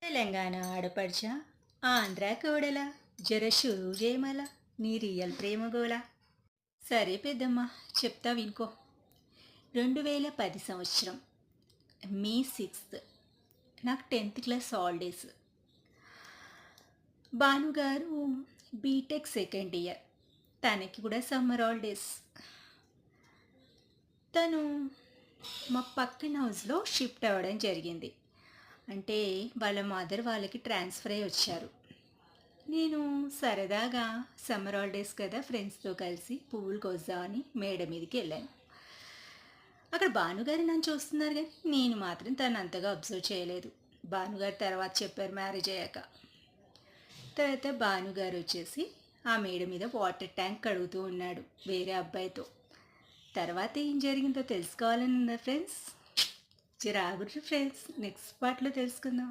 తెలంగాణ ఆడపడుచ ఆంధ్ర కోడల జర షురూ చేయమల నీ రియల్ ప్రేమ గోల. సరే పెద్దమ్మ, చెప్తా వినుకో. 2010 సంవత్సరం మే 6, నాకు 10th క్లాస్ హాలిడేస్. భానుగారు బీటెక్ సెకండ్ ఇయర్, తనకి కూడా సమ్మర్ హాలిడేస్. తను మా పక్కన హౌస్లో షిఫ్ట్ అవ్వడం జరిగింది. అంటే వాళ్ళ మదర్ వాళ్ళకి ట్రాన్స్ఫర్ అయ్యి వచ్చారు. నేను సరదాగా సమ్మర్ హాలిడేస్ కదా, ఫ్రెండ్స్తో కలిసి పువ్వులు కోద్దామని మేడ మీదకి వెళ్ళాను. అక్కడ భానుగారు నన్ను చూస్తున్నారు, కానీ నేను మాత్రం తను అంతగా అబ్జర్వ్ చేయలేదు. భానుగారు తర్వాత చెప్పారు మ్యారేజ్ అయ్యాక. తర్వాత భానుగారు వచ్చేసి ఆ మేడ మీద వాటర్ ట్యాంక్ కడుగుతూ ఉన్నాడు వేరే అబ్బాయితో. తర్వాత ఏం జరిగిందో తెలుసుకోవాలని ఉందా ఫ్రెండ్స్? జర ఆగుర్రి ఫ్రెండ్స్, నెక్స్ట్ పార్ట్లో తెలుసుకుందాం.